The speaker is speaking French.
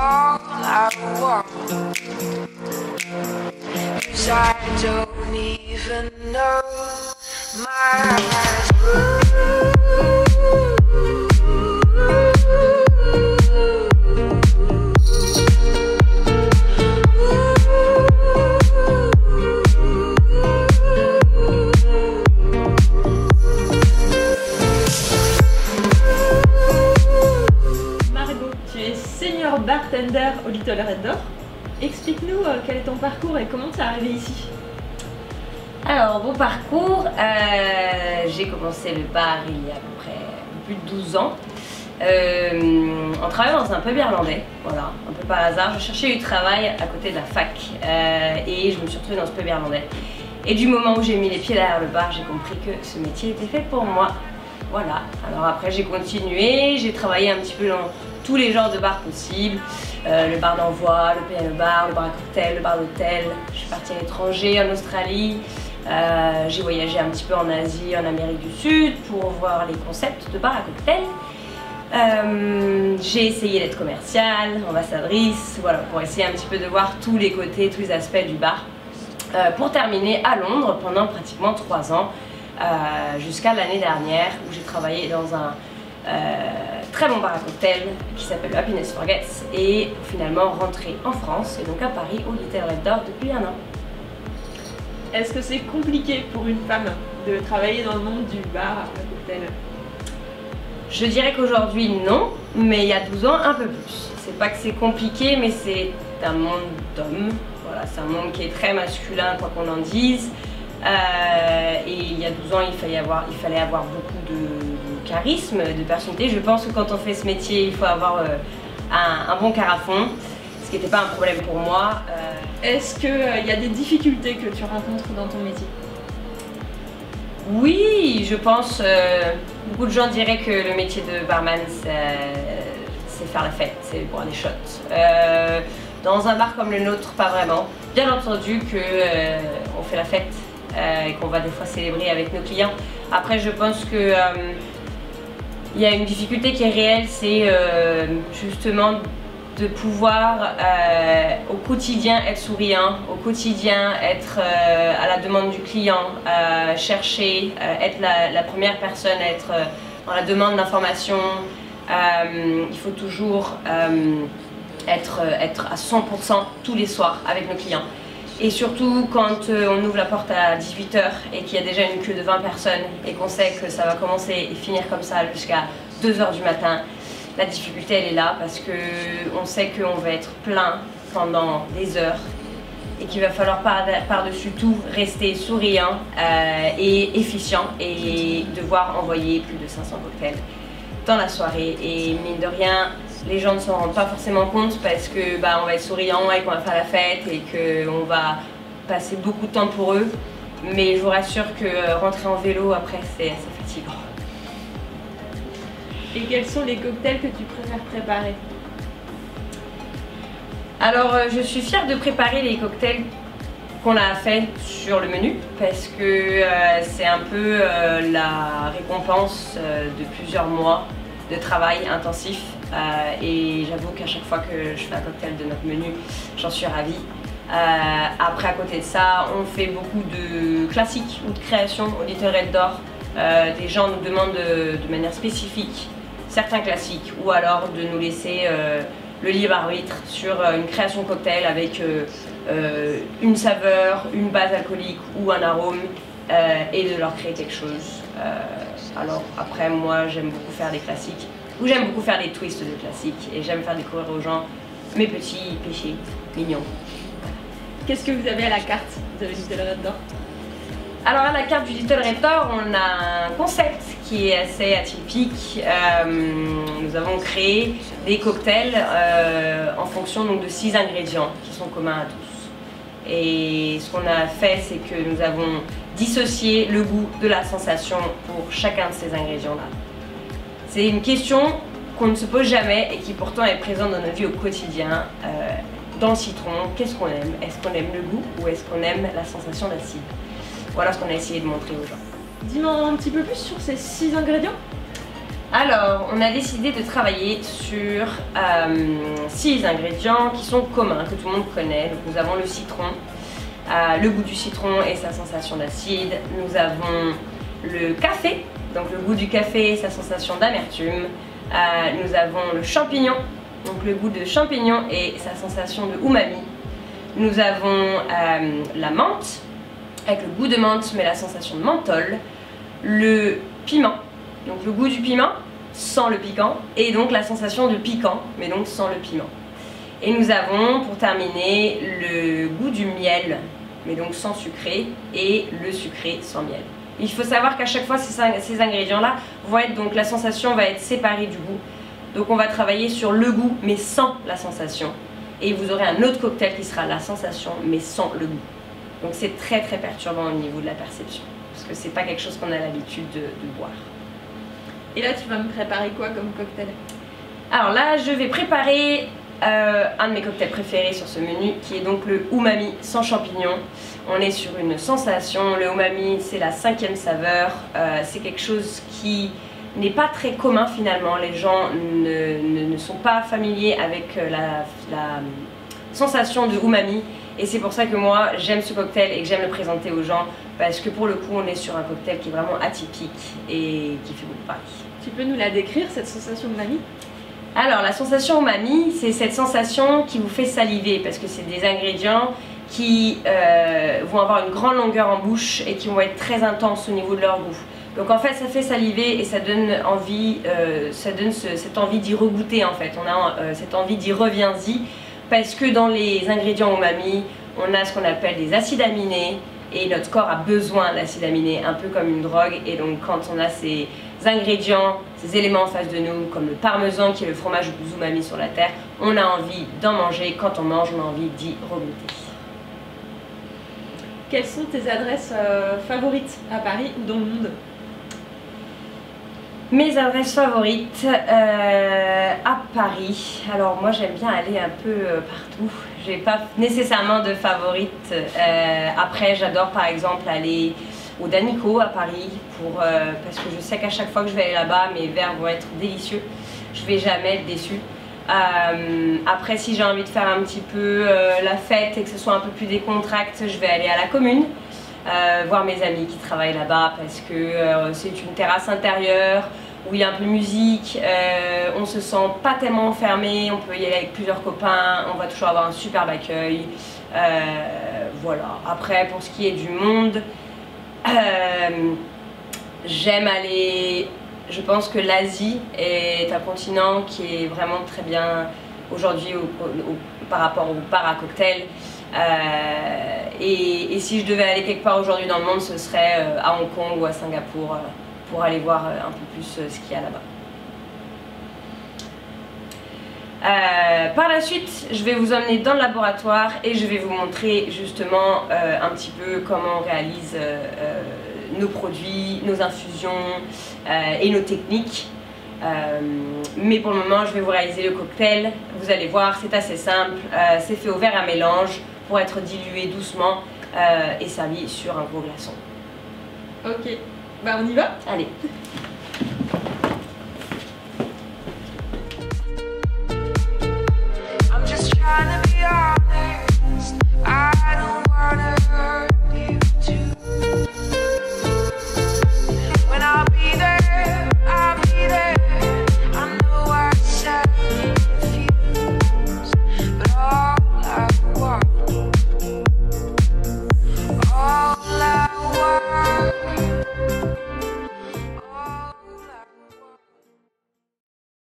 all I want. 'Cause I don't even know my eyes. Bartender au Little Red Door. Explique-nous quel est ton parcours et comment tu es arrivé ici. Alors, mon parcours, j'ai commencé le bar il y a à peu près plus de 12 ans en travaillant dans un pub irlandais, voilà, un peu par hasard. Je cherchais du travail à côté de la fac et je me suis retrouvée dans ce pub irlandais. Et du moment où j'ai mis les pieds derrière le bar, j'ai compris que ce métier était fait pour moi. Voilà, alors après j'ai continué, j'ai travaillé un petit peu dans tous les genres de bars possibles, le bar d'envoi, le piano bar, le bar à cocktail, le bar d'hôtel. Je suis partie à l'étranger, en Australie, j'ai voyagé un petit peu en Asie, en Amérique du Sud pour voir les concepts de bar à cocktail. J'ai essayé d'être commerciale, ambassadrice, voilà, pour essayer un petit peu de voir tous les côtés, tous les aspects du bar. Pour terminer à Londres pendant pratiquement 3 ans, jusqu'à l'année dernière où j'ai travaillé dans un très bon bar à cocktail qui s'appelle Happiness Forgets et finalement rentré en France et donc à Paris au Little Red Door depuis 1 an. Est-ce que c'est compliqué pour une femme de travailler dans le monde du bar à cocktail? Je dirais qu'aujourd'hui non, mais il y a 12 ans un peu plus. C'est pas que c'est compliqué, mais c'est un monde d'hommes. Voilà, c'est un monde qui est très masculin, quoi qu'on en dise. Et il y a 12 ans, il fallait avoir beaucoup de charisme, de personnalité. Je pense que quand on fait ce métier, il faut avoir un bon carafon, ce qui n'était pas un problème pour moi. Est-ce qu'il y a des difficultés que tu rencontres dans ton métier? Oui, je pense. Beaucoup de gens diraient que le métier de barman, c'est faire la fête, c'est boire des shots. Dans un bar comme le nôtre, pas vraiment. Bien entendu qu'on fait la fête et qu'on va des fois célébrer avec nos clients. Après, je pense que il y a une difficulté qui est réelle, c'est justement de pouvoir au quotidien être souriant, au quotidien être à la demande du client, chercher, être la première personne à être dans la demande d'information. Il faut toujours être à 100% tous les soirs avec nos clients. Et surtout quand on ouvre la porte à 18 h et qu'il y a déjà une queue de 20 personnes et qu'on sait que ça va commencer et finir comme ça jusqu'à 2 h du matin, la difficulté elle est là parce qu'on sait qu'on va être plein pendant des heures et qu'il va falloir par-dessus tout rester souriant et efficient et devoir envoyer plus de 500 cocktails dans la soirée. Et mine de rien, les gens ne s'en rendent pas forcément compte parce que on va être souriant et qu'on va faire la fête et qu'on va passer beaucoup de temps pour eux. Mais je vous rassure que rentrer en vélo après c'est assez fatigant. Et quels sont les cocktails que tu préfères préparer? Alors je suis fière de préparer les cocktails qu'on a fait sur le menu parce que c'est un peu la récompense de plusieurs mois de travail intensif et j'avoue qu'à chaque fois que je fais un cocktail de notre menu, j'en suis ravie. Après à côté de ça, on fait beaucoup de classiques ou de créations au Little Red Door. Des gens nous demandent de manière spécifique certains classiques ou alors de nous laisser le libre arbitre sur une création cocktail avec une saveur, une base alcoolique ou un arôme et de leur créer quelque chose. Alors après moi j'aime beaucoup faire des classiques ou j'aime beaucoup faire des twists de classiques et j'aime faire découvrir aux gens mes petits péchés mignons. Qu'est-ce que vous avez à la carte de Little Red Door? Alors à la carte du Little Red Door, on a un concept qui est assez atypique. Nous avons créé des cocktails en fonction donc, de 6 ingrédients qui sont communs à tous. Et ce qu'on a fait, c'est que nous avons dissocié le goût de la sensation pour chacun de ces ingrédients-là. C'est une question qu'on ne se pose jamais et qui pourtant est présente dans notre vie au quotidien. Dans le citron, qu'est-ce qu'on aime? Est-ce qu'on aime le goût ou est-ce qu'on aime la sensation d'acide? Voilà ce qu'on a essayé de montrer aux gens. Dis-moi un petit peu plus sur ces 6 ingrédients. Alors, on a décidé de travailler sur 6 ingrédients qui sont communs, que tout le monde connaît. Donc, nous avons le citron, le goût du citron et sa sensation d'acide. Nous avons le café, donc le goût du café et sa sensation d'amertume. Nous avons le champignon, donc le goût de champignon et sa sensation de umami. Nous avons la menthe, avec le goût de menthe mais la sensation de menthol. Le piment, donc le goût du piment sans le piquant, et donc la sensation de piquant mais donc sans le piment. Et nous avons pour terminer le goût du miel mais donc sans sucré, et le sucré sans miel. Il faut savoir qu'à chaque fois ces ingrédients là vont être, donc la sensation va être séparée du goût. Donc on va travailler sur le goût mais sans la sensation, et vous aurez un autre cocktail qui sera la sensation mais sans le goût. Donc c'est très perturbant au niveau de la perception, parce que c'est pas quelque chose qu'on a l'habitude de boire. Et là tu vas me préparer quoi comme cocktail? Alors là je vais préparer un de mes cocktails préférés sur ce menu, qui est donc le umami sans champignons. On est sur une sensation, le umami c'est la 5e saveur, c'est quelque chose qui n'est pas très commun finalement, les gens ne sont pas familiers avec la sensation de umami, et c'est pour ça que moi j'aime ce cocktail et que j'aime le présenter aux gens, parce que pour le coup on est sur un cocktail qui est vraiment atypique et qui fait beaucoup parler. Tu peux nous la décrire, cette sensation umami? Alors la sensation umami, c'est cette sensation qui vous fait saliver, parce que c'est des ingrédients qui vont avoir une grande longueur en bouche et qui vont être très intenses au niveau de leur goût. Donc en fait ça fait saliver et ça donne envie, cette envie d'y regoûter en fait. On a cette envie d'y reviens-y, parce que dans les ingrédients umami, on a ce qu'on appelle des acides aminés, et notre corps a besoin d'acides aminés, un peu comme une drogue. Et donc quand on a ces ingrédients, ces éléments en face de nous, comme le parmesan qui est le fromage le plus umami sur la terre, on a envie d'en manger. Quand on mange, on a envie d'y regoûter. Quelles sont tes adresses favorites à Paris ou dans le monde? Mes adresses favorites à Paris. Alors moi j'aime bien aller un peu partout. J'ai pas nécessairement de favorite. Après j'adore par exemple aller au Danico à Paris parce que je sais qu'à chaque fois que je vais aller là-bas, mes verres vont être délicieux. Je vais jamais être déçue. Après si j'ai envie de faire un petit peu la fête et que ce soit un peu plus décontracté, je vais aller à la Commune. Voir mes amis qui travaillent là-bas, parce que c'est une terrasse intérieure où il y a un peu de musique, on se sent pas tellement enfermé, on peut y aller avec plusieurs copains, on va toujours avoir un superbe accueil. Voilà. Après pour ce qui est du monde, j'aime aller, je pense que l'Asie est un continent qui est vraiment très bien aujourd'hui par rapport au bar à cocktail. Et si je devais aller quelque part aujourd'hui dans le monde, ce serait à Hong Kong ou à Singapour pour aller voir un peu plus ce qu'il y a là-bas. Par la suite, je vais vous emmener dans le laboratoire et je vais vous montrer justement un petit peu comment on réalise nos produits, nos infusions et nos techniques. Mais pour le moment, je vais vous réaliser le cocktail. Vous allez voir, c'est assez simple. C'est fait au verre à mélange pour être dilué doucement et servi sur un gros glaçon. Ok, bah on y va? Allez. I'm just trying to be honest. I don't wanna hurt you too. When I'll be there, I'll be there. I know I sound confused, but all I want, all I